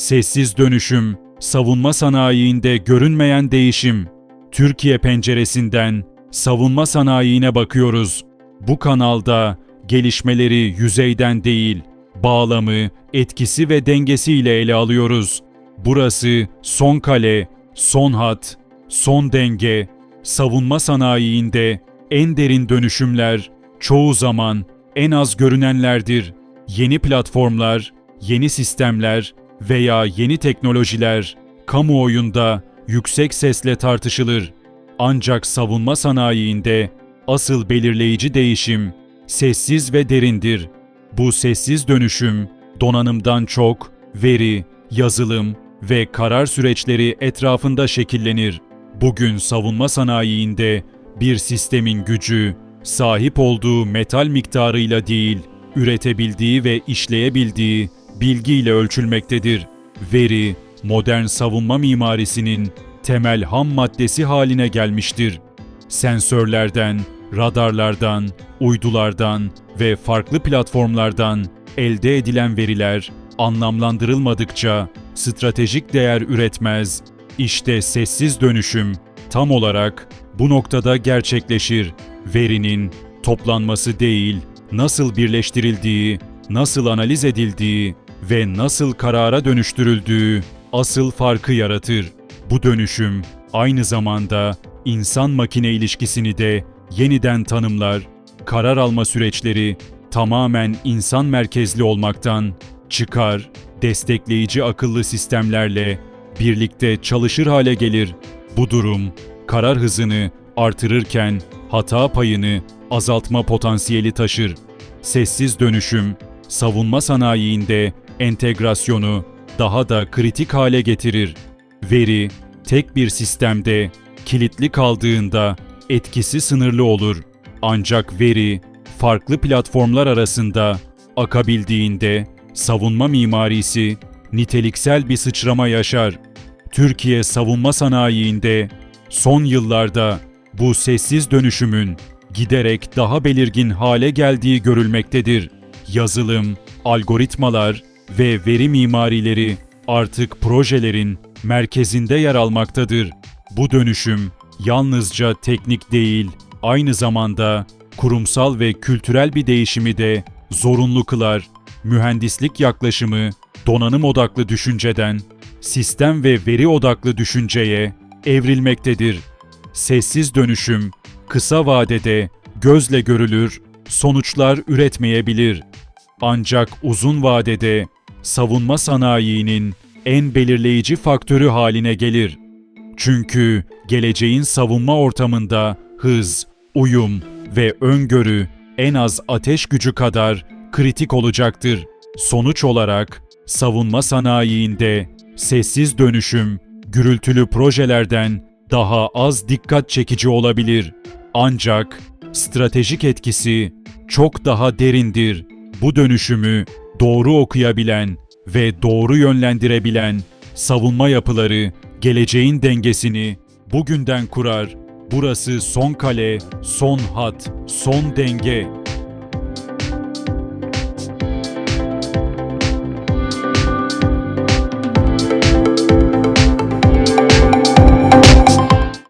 Sessiz dönüşüm, savunma sanayiinde görünmeyen değişim. Türkiye penceresinden savunma sanayine bakıyoruz. Bu kanalda gelişmeleri yüzeyden değil, bağlamı, etkisi ve dengesiyle ele alıyoruz. Burası son kale, son hat, son denge. Savunma sanayiinde en derin dönüşümler çoğu zaman en az görünenlerdir. Yeni platformlar, yeni sistemler veya yeni teknolojiler kamuoyunda yüksek sesle tartışılır. Ancak savunma sanayiinde asıl belirleyici değişim sessiz ve derindir. Bu sessiz dönüşüm donanımdan çok veri, yazılım ve karar süreçleri etrafında şekillenir. Bugün savunma sanayiinde bir sistemin gücü sahip olduğu metal miktarıyla değil, üretebildiği ve işleyebildiği bilgiyle ölçülmektedir. Veri, modern savunma mimarisinin temel ham maddesi haline gelmiştir. Sensörlerden, radarlardan, uydulardan ve farklı platformlardan elde edilen veriler anlamlandırılmadıkça stratejik değer üretmez. İşte sessiz dönüşüm tam olarak bu noktada gerçekleşir. Verinin toplanması değil, nasıl birleştirildiği, nasıl analiz edildiği ve nasıl karara dönüştürüldüğü asıl farkı yaratır. Bu dönüşüm aynı zamanda insan-makine ilişkisini de yeniden tanımlar. Karar alma süreçleri tamamen insan merkezli olmaktan çıkar, destekleyici akıllı sistemlerle birlikte çalışır hale gelir. Bu durum karar hızını artırırken hata payını azaltma potansiyeli taşır. Sessiz dönüşüm savunma sanayiinde entegrasyonu daha da kritik hale getirir. Veri tek bir sistemde kilitli kaldığında etkisi sınırlı olur. Ancak veri farklı platformlar arasında akabildiğinde savunma mimarisi niteliksel bir sıçrama yaşar. Türkiye savunma sanayiinde son yıllarda bu sessiz dönüşümün giderek daha belirgin hale geldiği görülmektedir. Yazılım, algoritmalar ve veri mimarileri artık projelerin merkezinde yer almaktadır. Bu dönüşüm yalnızca teknik değil, aynı zamanda kurumsal ve kültürel bir değişimi de zorunlu kılar. Mühendislik yaklaşımı donanım odaklı düşünceden sistem ve veri odaklı düşünceye evrilmektedir. Sessiz dönüşüm kısa vadede gözle görülür sonuçlar üretmeyebilir. Ancak uzun vadede savunma sanayinin en belirleyici faktörü haline gelir. Çünkü geleceğin savunma ortamında hız, uyum ve öngörü en az ateş gücü kadar kritik olacaktır. Sonuç olarak savunma sanayiinde sessiz dönüşüm gürültülü projelerden daha az dikkat çekici olabilir. Ancak stratejik etkisi çok daha derindir. Bu dönüşümü doğru okuyabilen ve doğru yönlendirebilen savunma yapıları geleceğin dengesini bugünden kurar. Burası son kale, son hat, son denge.